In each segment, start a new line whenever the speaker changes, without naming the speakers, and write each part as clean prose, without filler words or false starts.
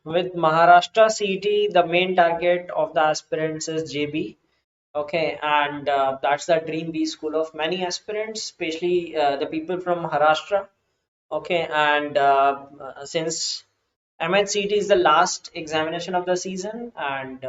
with Maharashtra CET, the main target of the aspirants is JB. Okay, and that's the dream B school of many aspirants, especially the people from Maharashtra. Okay, and since MHCT is the last examination of the season, and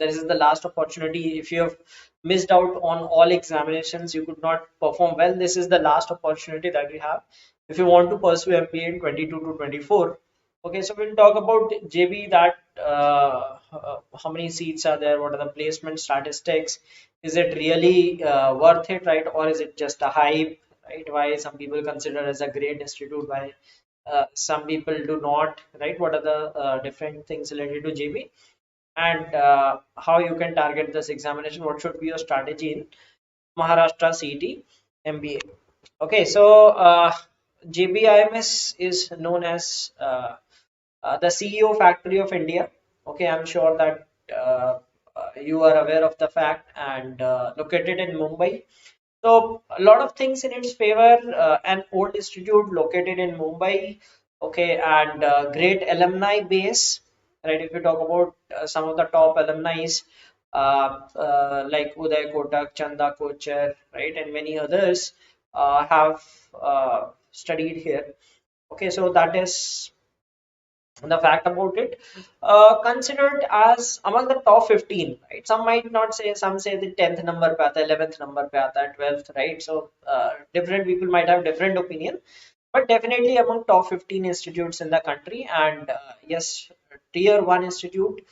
this is the last opportunity. If you have missed out on all examinations, you could not perform well. This is the last opportunity that you have if you want to pursue MBA in 22 to 24. Okay, so we'll talk about JB, that how many seats are there, what are the placement statistics, is it really worth it, right? Or is it just a hype, right? Why some people consider as a great institute, why some people do not, right? What are the different things related to JB, and how you can target this examination? What should be your strategy in Maharashtra CET MBA? Okay, so JBIMS is known as the CEO factory of India. Okay, I'm sure that you are aware of the fact, and located in Mumbai. So a lot of things in its favor. An old institute located in Mumbai. Okay, and great alumni base. Right, if you talk about some of the top alumni, like Uday Kotak, Chanda Kochar, right, and many others have studied here. Okay, so that is the fact about it. Considered as among the top 15, right? Some might not say, some say the 10th number pe aata, 11th number pe aata, 12th, right? So different people might have different opinion, but definitely among top 15 institutes in the country. And yes, tier 1 institute.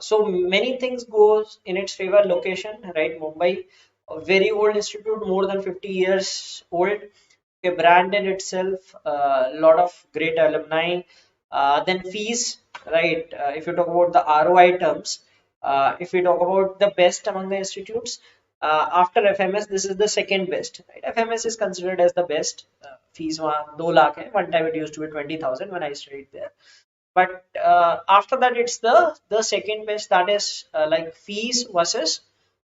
So many things goes in its favor. Location, right? Mumbai, a very old institute, more than 50 years old. A brand in itself, a lot of great alumni. Then fees, right? If you talk about the ROI terms, if we talk about the best among the institutes, after FMS, this is the second best. Right? FMS is considered as the best. Fees वहाँ 2 lakh है. One time it used to be 20,000 when I studied there. But after that, it's the second best. That is like fees versus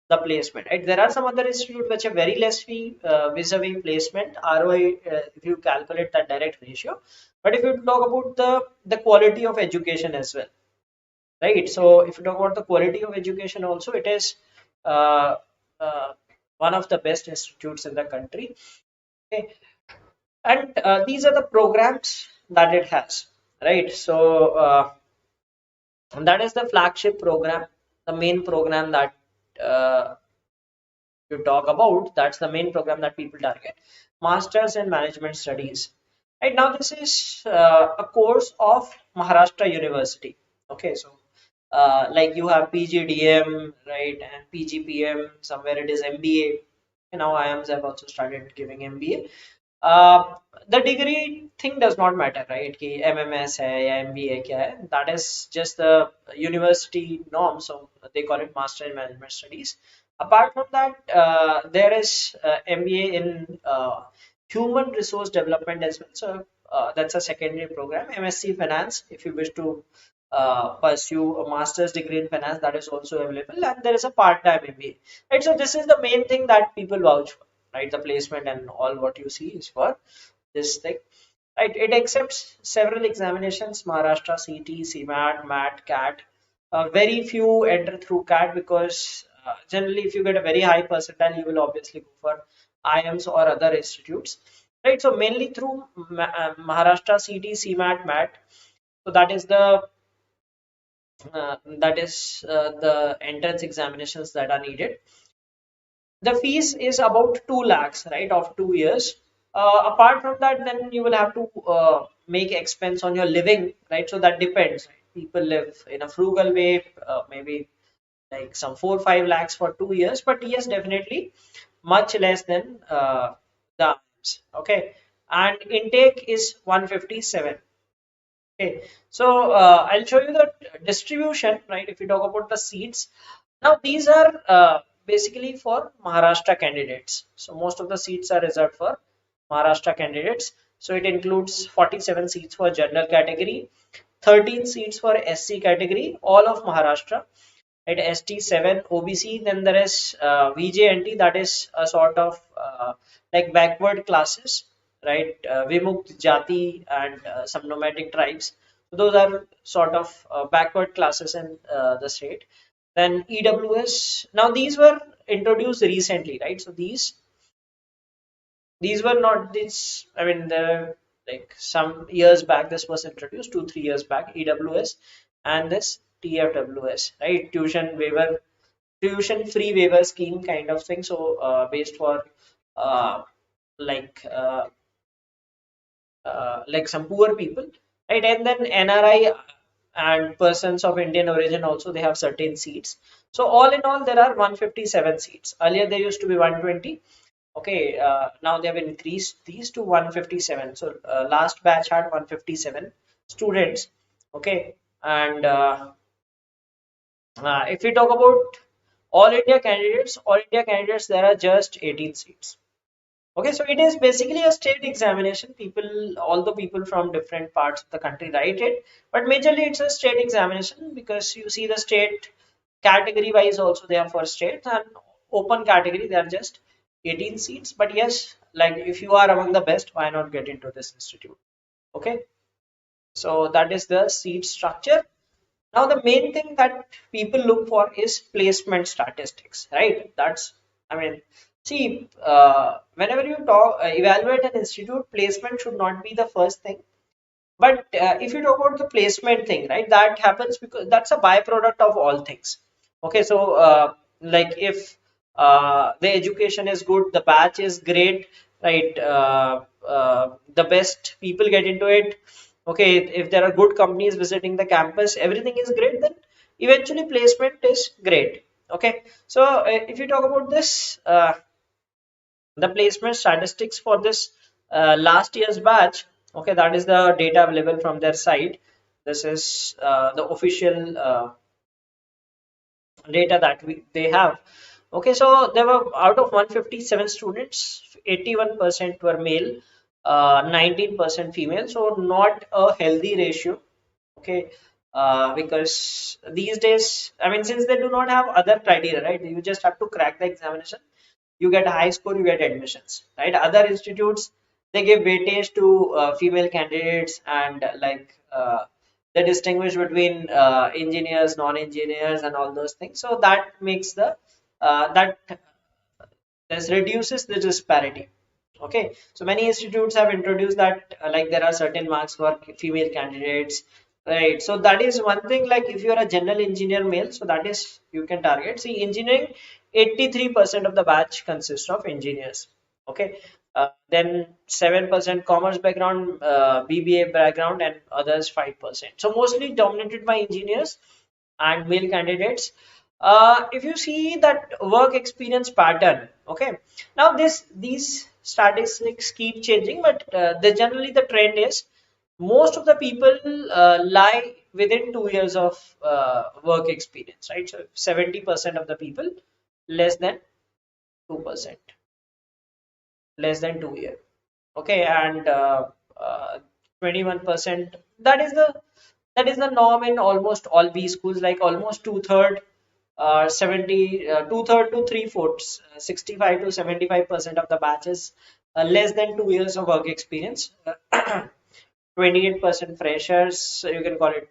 the placement. Right? There are some other institutes which have very less fee vis-a-vis placement ROI, if you calculate that direct ratio. But if you talk about the quality of education as well, right? So if you talk about the quality of education also, it is uh, uh, one of the best institutes in the country. Okay, and these are the programs that it has, right? So and that is the flagship program, the main program that uh, you talk about. That's the main program that people target. Masters in Management Studies. Right now, this is a course of Maharashtra University. Okay, so like you have PGDM, right, and PGPM. Somewhere it is MBA. And now IIMs have also started giving MBA. Uh, the degree thing does not matter, right? कि MMS है या MBA क्या है? That is just the university norm. So they call it Master in Management Studies. Apart from that, there is MBA in Human Resource Development as well. So that's a secondary program. MSc Finance, if you wish to pursue a master's degree in finance, that is also available. And there is a part-time MBA. Right? So this is the main thing that people vouch for, right? The placement and all what you see is for this thing. Right? It accepts several examinations: Maharashtra CT, CMAT, MAT, CAT. Very few enter through CAT because generally, if you get a very high percentile, you will obviously go for IIMs or other institutes. Right? So mainly through Maharashtra CT, CMAT, MAT. So that is the entrance examinations that are needed. The fees is about 2 lakhs, right, of 2 years. Apart from that, then you will have to make expense on your living, right? So that depends. Right? People live in a frugal way, maybe like some 4 5 lakhs for 2 years, but yes, definitely much less than the IIMs. Okay, and intake is 157. Okay, so I'll show you the distribution, right? If you talk about the seats, now these are basically for Maharashtra candidates. So most of the seats are reserved for Maharashtra candidates. So it includes 47 seats for general category, 13 seats for SC category, all of Maharashtra. Right, ST 7, OBC. Then there is VJNT, that is a sort of like backward classes, right? Vimukt Jati and some nomadic tribes. Those are sort of backward classes in the state. Then EWS. Now these were introduced recently, right? So these were not this. I mean, there like some years back this was introduced, 2 3 years back. EWS and this TFWS, right? Tuition free waiver scheme kind of thing. So based for uh, like uh, like some poor people, right? And then NRI and persons of Indian origin also, they have certain seats. So all in all, there are 157 seats. Earlier there used to be 120. Okay, now they have increased these to 157. So last batch had 157 students. Okay, and if we talk about all India candidates, there are just 18 seats. Okay, so it is basically a state examination. People, all the people from different parts of the country write it, but majorly it's a state examination because you see the state category wise also they are for states, and open category they are just 18 seats. But yes, like if you are among the best, why not get into this institute? Okay, so that is the seat structure. Now, the main thing that people look for is placement statistics, right? I mean, see, whenever you evaluate an institute, placement should not be the first thing. But if you talk about the placement thing, right, that happens because that's a byproduct of all things. Okay, so like if the education is good, the batch is great, right? The best people get into it. Okay, if there are good companies visiting the campus, everything is great, then eventually placement is great. Okay, so if you talk about this, the placement statistics for this last year's batch, okay, that is the data available from their site. This is the official data that they have. Okay, so there were out of 157 students, 81% were male, 19% female, so not a healthy ratio. Okay, because these days, I mean, since they do not have other criteria, right, you just have to crack the examination, you get a high score, you get admissions, right? Other institutes, they give weightage to female candidates, and they distinguish between engineers, non-engineers, and all those things. So that makes the that this reduces the disparity. Okay, so many institutes have introduced that like there are certain marks for female candidates, right? So that is one thing. Like if you are a general engineer male, so that is you can target. See, engineering, 83% of the batch consists of engineers. Okay, then 7% commerce background, BBA background, and others 5%. So mostly dominated by engineers and male candidates. If you see that work experience pattern, okay, now these statistics keep changing, but generally the trend is most of the people lie within 2 years of work experience, right? So 70% of the people less than 2%, less than 2 year. Okay, and 21%, that is the norm in almost all B schools, like almost two-third, 70 two-third to three-fourths, 65 to 75% of the batches less than 2 years of work experience. 28% freshers, so you can call it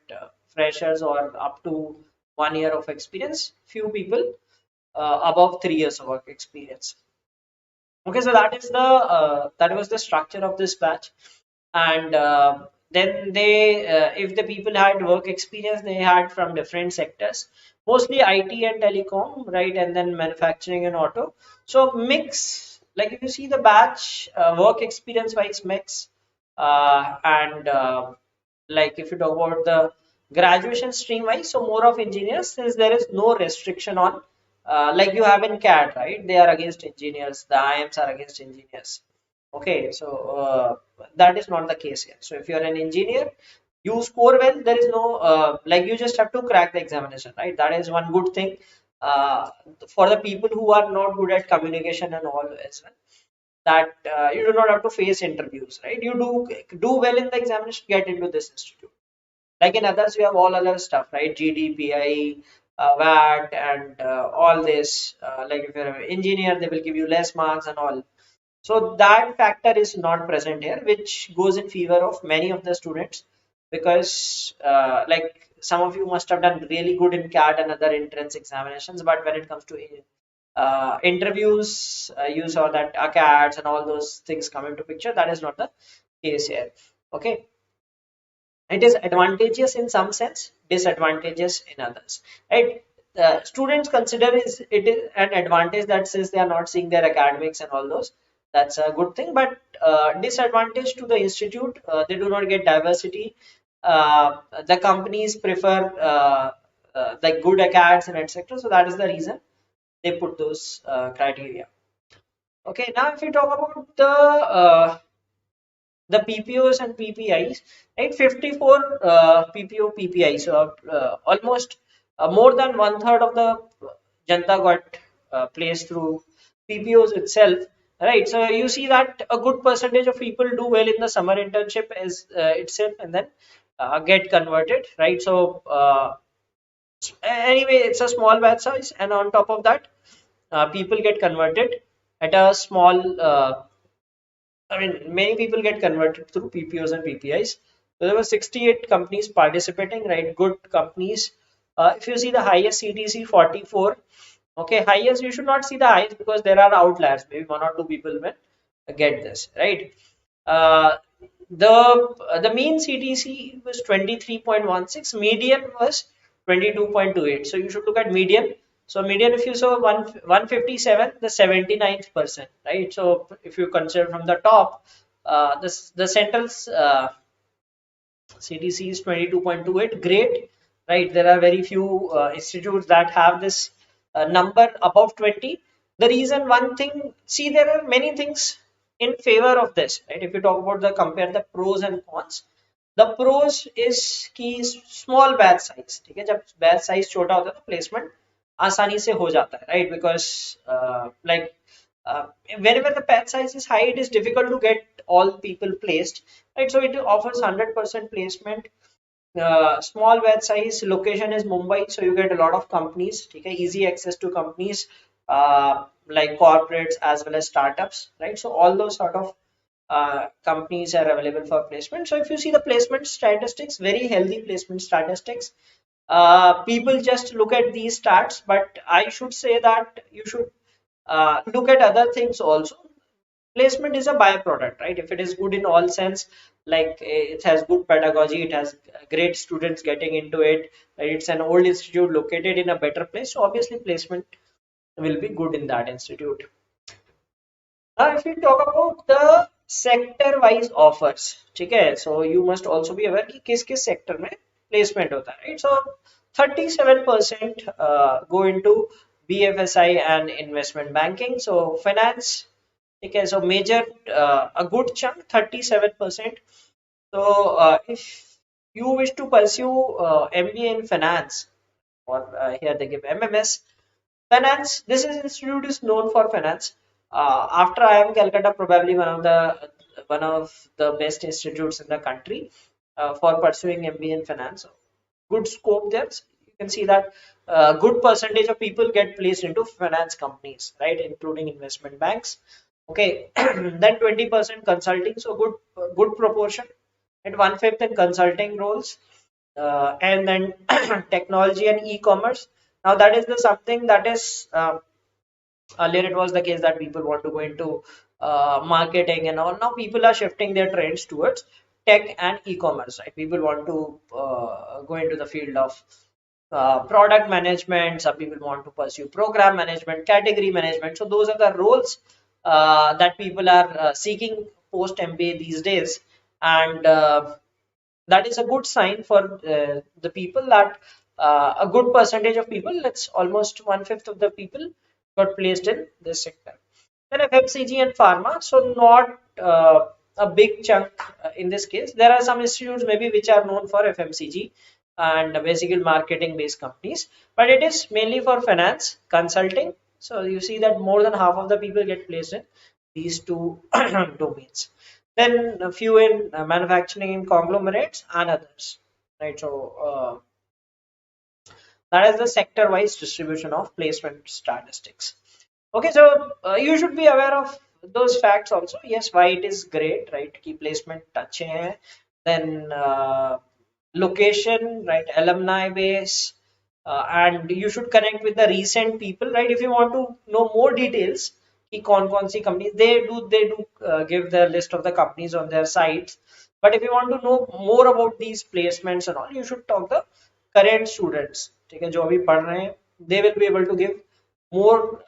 freshers, or up to 1 year of experience. Few people above 3 years of work experience. Okay, so that was the structure of this batch, and then if the people had work experience, they had from different sectors, mostly IT and telecom, right, and then manufacturing and auto. So mix, like if you see the batch work experience wise mix, and like if you talk about the graduation stream wise, so more of engineers, since there is no restriction on like you have in CAT, right? They are against engineers, the IMs are against engineers. Okay, so that is not the case here. So if you are an engineer, you score well, there is no like you just have to crack the examination, right? That is one good thing for the people who are not good at communication and all as well, that you do not have to face interviews, right? You do well in the examination, get into this institute. Like in others, you have all other stuff, right? GDPI, VAT, and all this. Like if you're an engineer, they will give you less marks and all. So that factor is not present here, which goes in favor of many of the students. because like some of you must have done really good in CAT and other entrance examinations, but when it comes to interviews, you saw that CATs and all those things come into picture. That is not the case here. Okay, it is advantageous in some sense, disadvantageous in others, right? Students consider it is an advantage that since they are not seeing their academics and all those, that's a good thing. But disadvantage to the institute, they do not get diversity. The companies prefer like good acads and etc. So that is the reason they put those criteria. Okay, now if we talk about the PPOs and PPIs, right? 54 PPO PPI, so almost more than one third of the Janta got placed through PPOs itself, right? So you see that a good percentage of people do well in the summer internship as itself, and then get converted, right? So anyway, it's a small batch size, and on top of that, people get converted at a small I mean, many people get converted through PPOs and PPIs. So there were 68 companies participating, right? Good companies. If you see the highest CTC 44, okay, highest you should not see the highest because there are outliers. Maybe one or two people will get this, right? Uh, the mean CTC was 23.16, median was 22.28. So you should look at median. So median, if you saw 157, the 79th percent, right? So if you consider from the top, the central's CTC is 22.28, great, right? There are very few institutes that have this number above 20. The reason, one thing, see, there are many things in favor of this, right? If you talk about the compare the pros and cons, the pros is कि small batch size, ठीक है? जब batch size छोटा होता है तो placement आसानी से हो जाता है, right? Because like uh, whenever the batch size is high, it is difficult to get all people placed, right? So it offers 100% placement. Small batch size, location is Mumbai, so you get a lot of companies, okay, easy access to companies like corporates as well as startups, right? So all those sort of companies are available for placement. So if you see the placement statistics, very healthy placement statistics. People just look at these stats, but I should say that you should look at other things also. Placement is a byproduct, right? If it is good in all sense, like it has good pedagogy, it has great students getting into it, right? It's an old institute located in a better place, so obviously placement will be good in that institute. Now, if we talk about the sector wise offers, ठीक है, so you must also be aware कि किस किस sector में placement होता है, right? So 37% go into BFSI and investment banking. So finance, okay, so major a good chunk 37%. So if you wish to pursue MBA in finance, or here they give MMS finance, this is institute is known for finance. After IIM Calcutta, probably one of the best institutes in the country for pursuing MBA in finance. Good scope there. So you can see that good percentage of people get placed into finance companies, right, including investment banks. Okay, then 20% consulting, so good proportion, and 1/5 in consulting roles, and then technology and e-commerce. Now that is the something that is earlier it was the case that people want to go into marketing and all. Now people are shifting their trends towards tech and e-commerce, right? People want to go into the field of product management. Some people want to pursue program management, category management. So those are the roles that people are seeking post MBA these days, and that is a good sign for the people that a good percentage of people, that's almost 1/5 of the people, got placed in this sector. Then FMCG and pharma, so not a big chunk in this case. There are some institutes maybe which are known for FMCG and basically marketing based companies, but it is mainly for finance, consulting. So you see that more than half of the people get placed in these two domains. Then a few in manufacturing and conglomerates and others, right? So that is the sector wise distribution of placement statistics. Okay, so you should be aware of those facts also. Yes, why it is great, right? Key placement touch hai. Then location, right, alumni base, and you should connect with the recent people, right? If you want to know more details ki kaun si companies, they do give the list of the companies on their sites. But if you want to know more about these placements and all, you should talk the current students, ठीक है, जो अभी पढ़ रहे हैं, they will be able to give more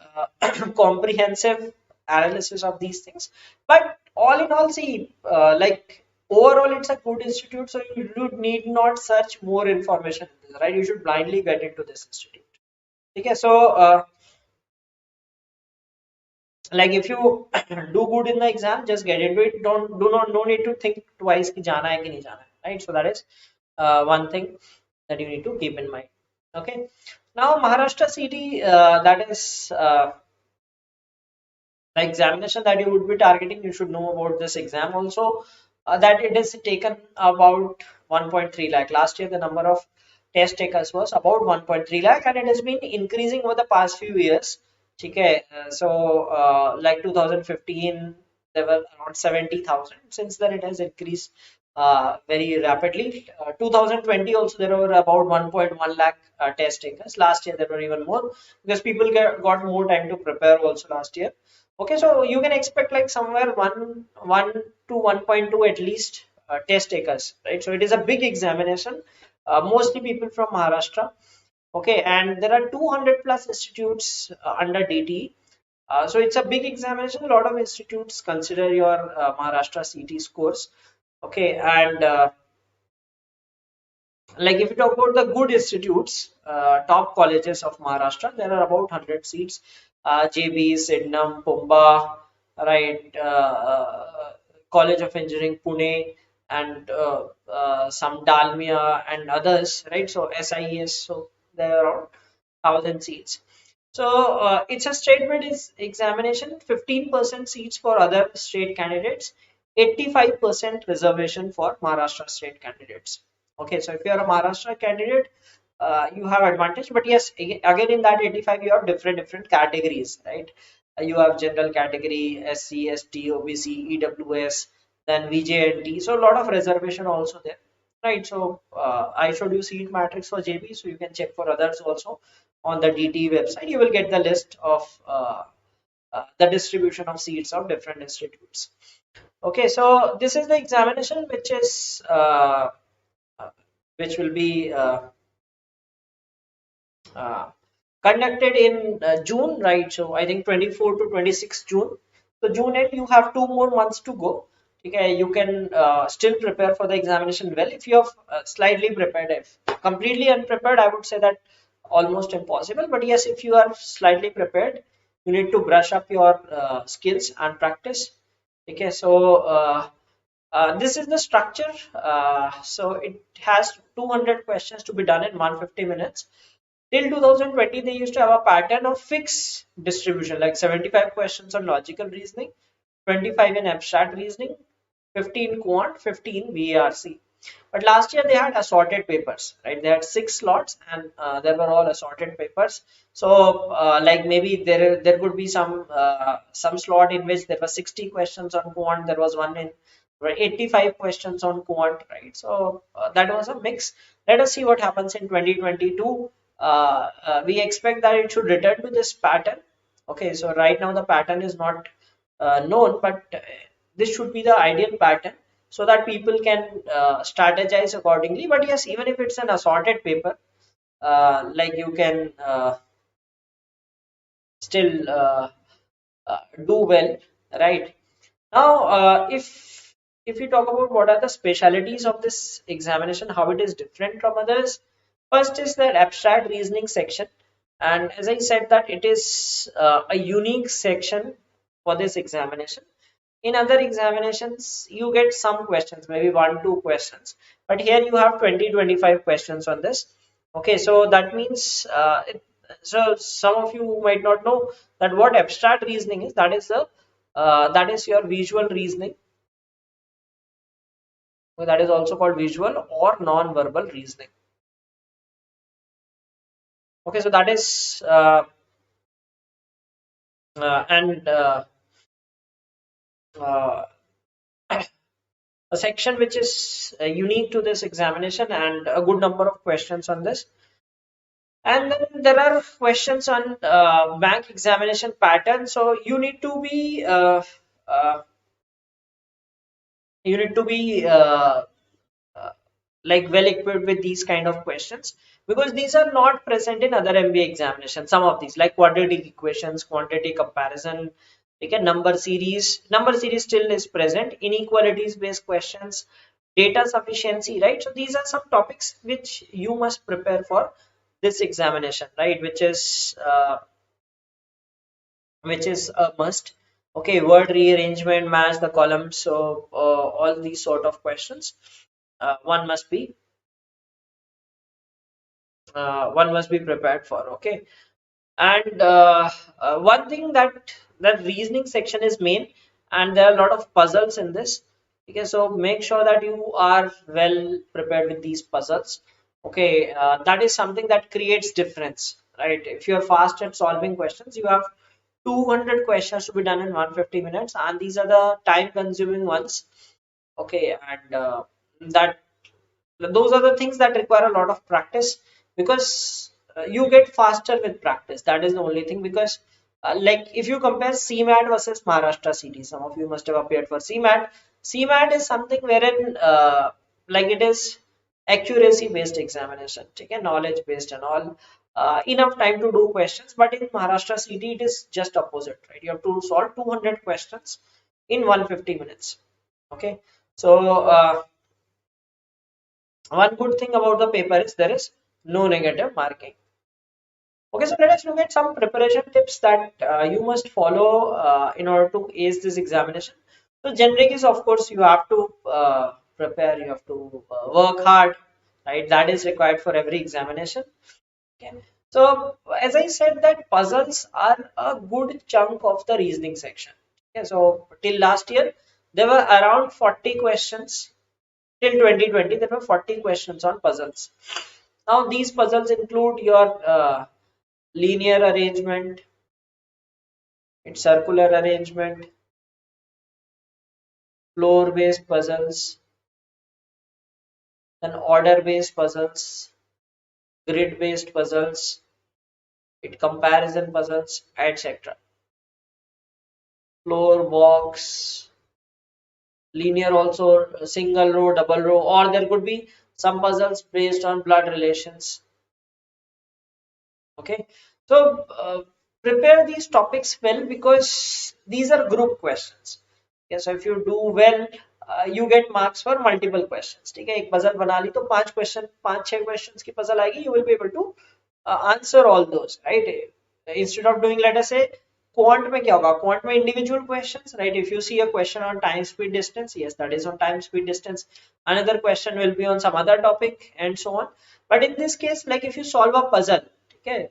comprehensive analysis of these things. But all in all, see, like overall, it's a good institute, so you need not search more information, right? You should blindly get into this institute. Okay, so like if you do good in the exam, just get into it. No need to think twice कि जाना है कि नहीं जाना है, right? So that is one thing that you need to keep in mind. Okay, now Maharashtra CT, that is the examination that you would be targeting. You should know about this exam also, that it is taken about 1.3 lakh. Last year the number of test takers was about 1.3 lakh, and it has been increasing over the past few years. Okay, so like 2015 there were around 70,000. Since then it has increased very rapidly. 2020 also there were about 1.1 lakh test takers. Last year there were even more, because people got more time to prepare also last year. Okay, so you can expect like somewhere 1 to 1.2 at least test takers, right? So it is a big examination, mostly people from Maharashtra. Okay, and there are 200 plus institutes under DT. So it's a big examination. A lot of institutes consider your Maharashtra CT scores. Okay, and like if you talk about the good institutes, top colleges of Maharashtra, there are about 100 seats. JB, Sidnam, Pumba, right, College of Engineering, Pune, and some Dalmia and others, right? So SIES, so there are around 1,000 seats. So it's a state-based examination, 15% seats for other state candidates, 85% reservation for Maharashtra state candidates. Okay, so if you are a Maharashtra candidate, you have advantage. But yes, again in that 85 you have different categories, right? You have general category, SC, ST, OBC, EWS, then VJNT. So a lot of reservation also there, right? So I showed you seat matrix for JB, so you can check for others also on the DT website. You will get the list of the distribution of seats of different institutes. Okay, so this is the examination uh, which will be uh, conducted in June, right? So I think 24 to 26 June. So June 8, you have 2 more months to go. Okay, you can still prepare for the examination well if you have slightly prepared. If completely unprepared, I would say that almost impossible. But yes, if you are slightly prepared, you need to brush up your skills and practice. Okay, so this is the structure. So it has 200 questions to be done in 150 minutes. Till 2020, they used to have a pattern of fixed distribution, like 75 questions on logical reasoning, 25 in abstract reasoning, 15 quant, 15 VARC. But last year they had assorted papers, right? They had 6 slots, and they were all assorted papers. So, like maybe there could be some slot in which there were 60 questions on quant. There was one in 85 questions on quant, right? So that was a mix. Let us see what happens in 2022. We expect that it should return to this pattern. Okay, so right now the pattern is not known, but this should be the ideal pattern so that people can strategize accordingly. But yes, even if it's an assorted paper, like you can still do well, right? Now, if you talk about what are the specialities of this examination, how it is different from others, first is the abstract reasoning section, and as I said that it is a unique section for this examination. In other examinations, you get some questions, maybe 1 2 questions, but here you have 20 25 questions on this. Okay, so that means so some of you might not know that what abstract reasoning is. That is your visual reasoning. So that is also called visual or non-verbal reasoning. Okay, so that is and uh, a section which is unique to this examination, and a good number of questions on this. And then there are questions on bank examination pattern. So you need to be uh, like well equipped with these kind of questions, because these are not present in other MBA examinations. Some of these, like quadratic equations, quantity comparison, like a number series still is present, inequalities based questions, data sufficiency, right? So these are some topics which you must prepare for this examination, right? Which is a must. Okay, word rearrangement, match the columns. So all these sort of questions one must be prepared for. Okay, and one thing that reasoning section is main, and there are a lot of puzzles in this. Okay, so make sure that you are well prepared with these puzzles. Okay, that is something that creates difference, right? If you are fast at solving questions, you have 200 questions to be done in 150 minutes, and these are the time consuming ones. Okay, and that those are the things that require a lot of practice, because you get faster with practice. That is the only thing. Because like if you compare CMAT versus Maharashtra CT, some of you must have appeared for CMAT. CMAT is something wherein like it is accuracy based examination, okay, knowledge based and all, enough time to do questions. But in Maharashtra CT it is just opposite, right? You have to solve 200 questions in 150 minutes. Okay, so one good thing about the paper is there is no negative marking. Okay, so let us look at some preparation tips that you must follow in order to ace this examination. So generic is, of course, you have to prepare, you have to work hard, right? That is required for every examination. Okay. So as I said, that puzzles are a good chunk of the reasoning section. Okay, so till last year there were around 40 questions. Till 2020 there were 40 questions on puzzles. Now these puzzles include your linear arrangement, its circular arrangement, floor based puzzles, then order based puzzles, grid based puzzles, it comparison puzzles, etc. Floor box, linear also, single row, double row, or there could be some puzzles based on blood relations. Okay, so prepare these topics well, because these are group questions. Okay, so if you do well, you get marks for multiple questions. ठीक है, एक puzzle बना ली तो पांच छह questions की puzzle आएगी, you will be able to answer all those, right? Instead of doing, let us say, quant में क्या होगा? Quant में individual questions, right? If you see a question on time, speed, distance, yes, that is on time, speed, distance. Another question will be on some other topic, and so on. But in this case, like if you solve a puzzle, okay,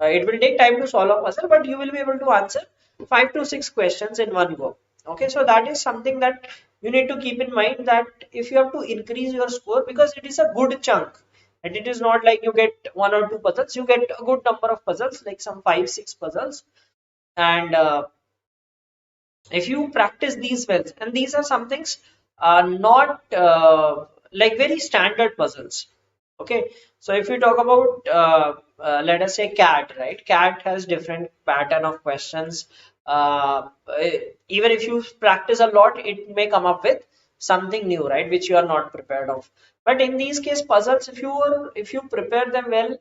it will take time to solve a puzzle, but you will be able to answer 5 to 6 questions in one go. Okay, so that is something that you need to keep in mind, that if you have to increase your score, because it is a good chunk, and it is not like you get 1 or 2 puzzles, you get a good number of puzzles, like some 5, 6 puzzles. And if you practice these well, and these are some things not like very standard puzzles. Okay, so if you talk about let us say CAT, right? CAT has different pattern of questions. Even if you practice a lot, it may come up with something new, right, which you are not prepared of. But in these case puzzles, if you prepare them well,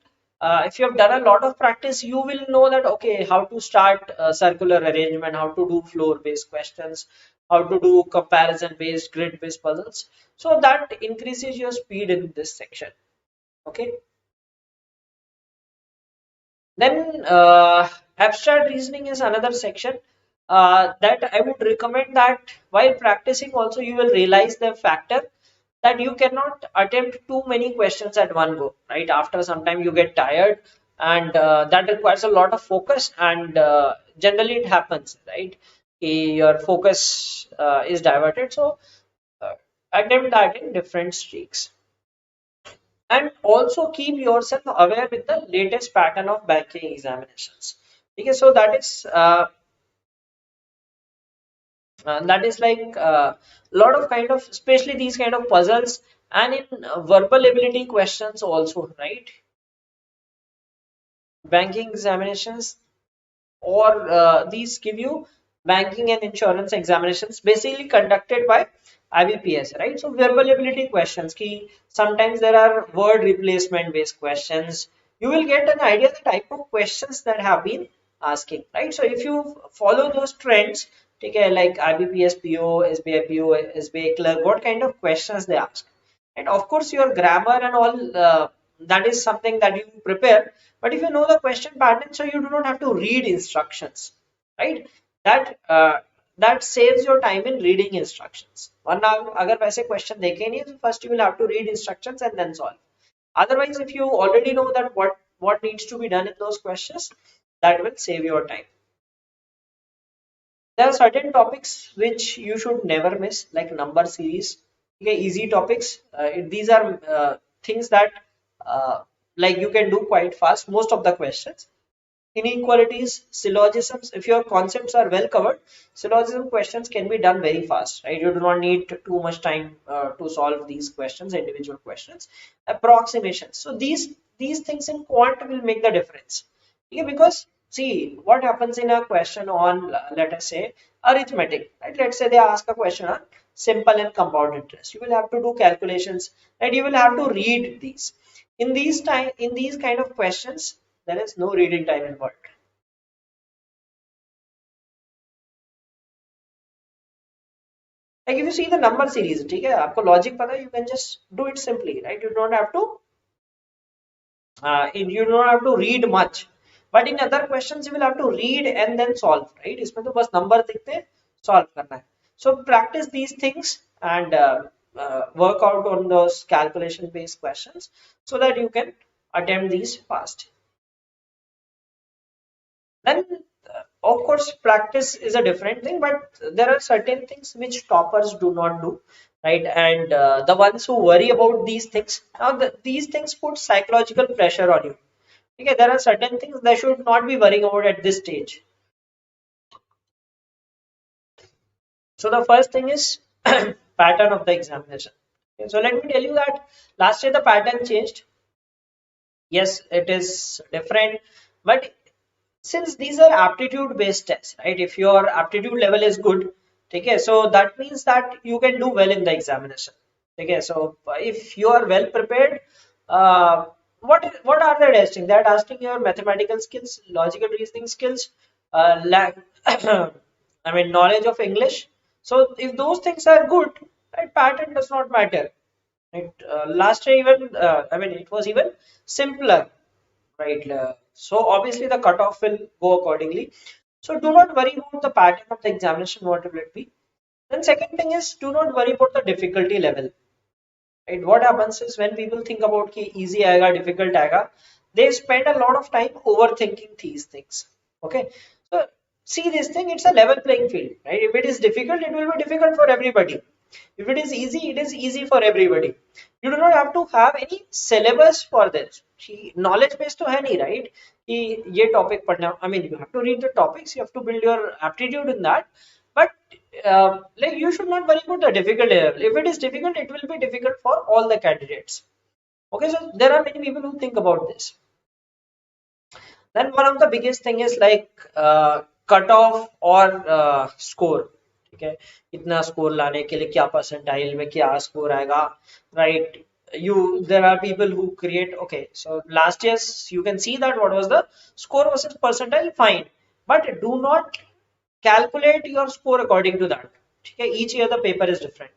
if you have done a lot of practice, you will know that okay, how to start circular arrangement, how to do floor based questions, how to do comparison based, grid based puzzles. So that increases your speed in this section. Okay, then abstract reasoning is another section that I would recommend, that while practicing also you will realize the factor that you cannot attempt too many questions at one go, right? After some time you get tired, and that requires a lot of focus, and generally it happens, right? Your focus is diverted. So uh, attempt that in different streaks, and also keep yourself aware with the latest pattern of banking examinations. Okay, so that is And that is like a lot of kind of, especially these kind of puzzles, and in verbal ability questions also, right? Banking examinations, or these give you banking and insurance examinations basically conducted by IBPS, right? So verbal ability questions, key sometimes there are word replacement based questions. You will get an idea the type of questions that have been asking, right? So if you follow those trends, okay, like IBPS PO, SBI PO, SBI clerk, what kind of questions they ask, and of course your grammar and all, that is something that you prepare. But if you know the question pattern, so you do not have to read instructions, right? That saves your time in reading instructions. वरना अगर वैसे question देखे नहीं, तो first you will have to read instructions and then solve. Otherwise, if you already know that what needs to be done in those questions, that will save your time. There are certain topics which you should never miss, like number series. Okay, easy topics. These are things that like you can do quite fast. Most of the questions. Inequalities, syllogisms. If your concepts are well covered, syllogism questions can be done very fast. Right? You do not need too much time to solve these questions, individual questions. Approximations. So these things in quant will make the difference. Okay, because see what happens in a question on, let us say, arithmetic, right? Let's say they ask a question on simple and compound interest. You will have to do calculations, and you will have to read these. In these kind of questions, there is no reading time involved. Like if you see the number series, ठीक है, आपको logic पता है, you can just do it simply, right? You don't have to read much, but in other questions you will have to read and then solve, right? इसमें तो बस number दिखते हैं, solve करना है. So practice these things and work out on those calculation based questions so that you can attempt these fast. Then of course practice is a different thing, but there are certain things which toppers do not do, right? And the ones who worry about these things, now these things put psychological pressure on you. Okay, there are certain things they should not be worrying about at this stage. So the first thing is pattern of the examination. Okay, so let me tell you that last year the pattern changed. Yes, it is different, but since these are aptitude based tests, right? If your aptitude level is good, okay, so that means that you can do well in the examination. Okay, so if you are well prepared, what are they testing? They are testing your mathematical skills, logical reasoning skills, I mean knowledge of English. So if those things are good, right, pattern does not matter. Right? Last year even, I mean it was even simpler, right? So obviously the cutoff will go accordingly. So do not worry about the pattern of the examination, what will it be. Then second thing is, do not worry about the difficulty level. Right? What happens is when people think about ki easy aega, difficult aega, they spend a lot of time overthinking these things. Okay. So see this thing, it's a level playing field, right? If it is difficult, it will be difficult for everybody. If it is easy, it is easy for everybody. You do not have to have any syllabus for this. Knowledge based to है नहीं, right? कि ये topic पढ़ना, I mean, you have to read the topics, you have to build your aptitude in that. But like you should not worry about the difficult level. If it is difficult, it will be difficult for all the candidates. Okay, so there are many people who think about this. Then one of the biggest thing is like cutoff or score. ठीक है, इतना score लाने के लिए क्या percentile में क्या score आएगा, right? There are people who create, okay, so last year you can see that what was the score versus percentile, fine, but do not calculate your score according to that. Okay, each year the paper is different.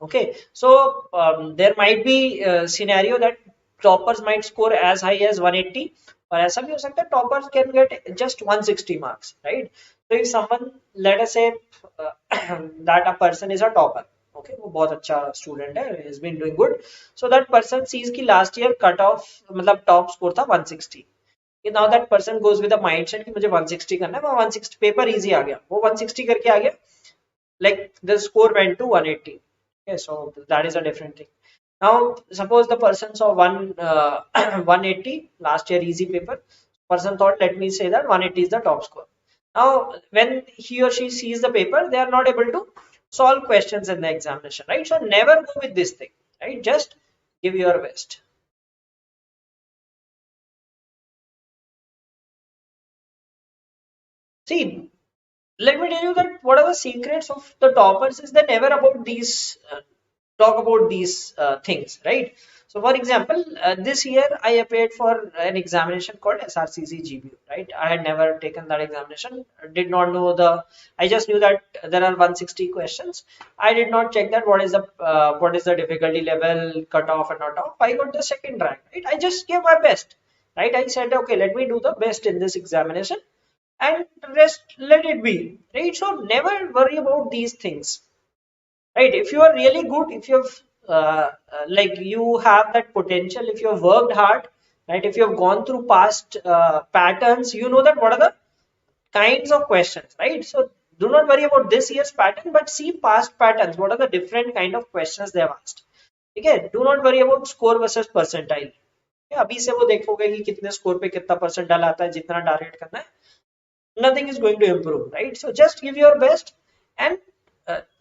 Okay, so there might be a scenario that toppers might score as high as 180, or ऐसा भी हो सकता है toppers can get just 160 marks, right? So if someone, let us say that a person is a topper, okay, वो बहुत अच्छा student है, has been doing good, so that person sees कि last year cut off, मतलब top score था 160. Now that person goes with the mindset कि मुझे 160 करना है, 160 पेपर इजी आ गया, वो 160 करके आ गया, like the score went to 180. Okay, so that is a different thing. Now suppose the person saw 180 last year easy paper, person thought, let me say that 180 is the top score. Now, when he or she sees the paper, they are not able to solve questions in the examination, right? So never go with this thing, right? Just give your best. See, let me tell you that what are the secrets of the toppers is they never about these talk about these things, right? So, for example, this year I applied for an examination called SRCC GBU, right? I had never taken that examination, did not know the. I just knew that there are 160 questions. I did not check that what is the difficulty level, cutoff and not off. I got the second rank, right? I just gave my best, right? I said, okay, let me do the best in this examination and rest let it be, right? So never worry about these things, right? If you are really good, if you've like you have that potential, if you have worked hard, right? If you have gone through past patterns, you know that what are the kinds of questions, right? So do not worry about this year's pattern, but see past patterns, what are the different kind of questions they have asked. Okay, do not worry about score versus percentile. अभी से वो देखोगे कि कितने score पे कितना percentile आता है, जितना टारगेट करना है, nothing is going to improve, right? So just give your best, and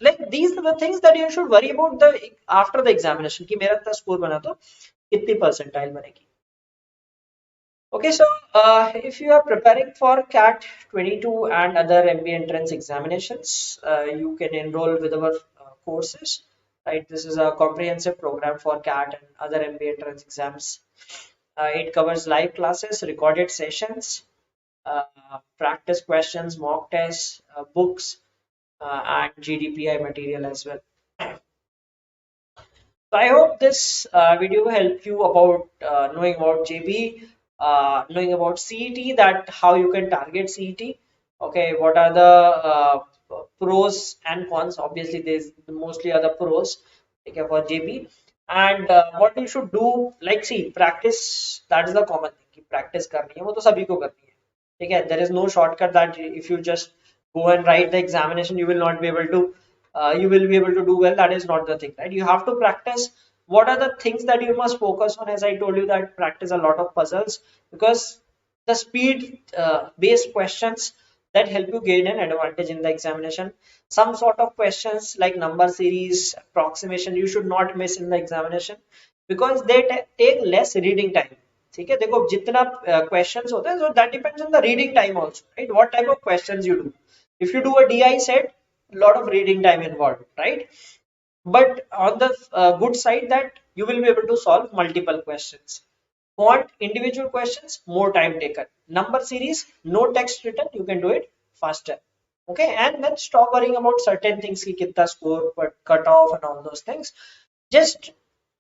like these are the things that you should worry about the after the examination कि मेरा इतना स्कोर बना तो कितनी परसेंटाइल बनेगी. Okay, so if you are preparing for CAT 22 and other MBA entrance examinations, you can enroll with our courses, right? This is a comprehensive program for CAT and other MBA entrance exams. It covers live classes, recorded sessions, uh, practice questions, mock tests, books, and GDPI material as well. So I hope this video helped you about knowing about JB, knowing about CET, that how you can target CET. Okay, what are the pros and cons? Obviously, there's mostly are the pros, okay, for JB, and what you should do. Like, see, practice. That is the common thing. कि practice करनी है, वो तो सभी को करनी है. ठीक है, there is no shortcut that if you just go and write the examination, you will not be able to you will be able to do well. That is not the thing, right? You have to practice. What are the things that you must focus on? As I told you, that practice a lot of puzzles, because the speed based questions that help you gain an advantage in the examination. Some sort of questions like number series, approximation, you should not miss in the examination, because they take less reading time. ठीक है, देखो जितना questions होते हैं, so that depends on the reading time also, right? What type of questions you do. If you do a DI set, lot of reading time involved, right? But on the good side, that you will be able to solve multiple questions. Want individual questions, more time taken. Number series, no text written, you can do it faster. Okay, and then stop worrying about certain things ki kitna score, but cut off and all those things. Just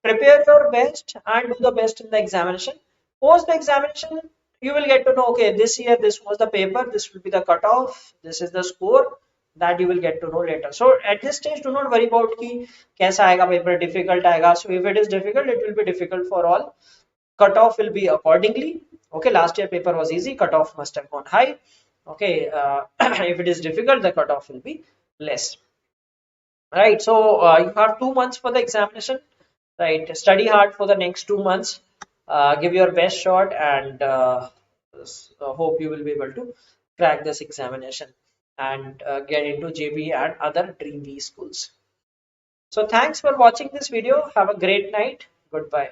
prepare your best and do the best in the examination. Post the examination, you will get to know, okay, this year this was the paper, this will be the cutoff, this is the score, that you will get to know later. So at this stage, do not worry about कि कैसा आएगा paper, difficult आएगा. So if it is difficult, it will be difficult for all. Cutoff will be accordingly. Okay, last year paper was easy, cutoff must have gone high. Okay, if it is difficult, the cutoff will be less. Right, so you have 2 months for the examination. Right, study hard for the next 2 months. Give your best shot, and hope you will be able to crack this examination and get into JB and other Dream V schools. So thanks for watching this video. Have a great night. Goodbye.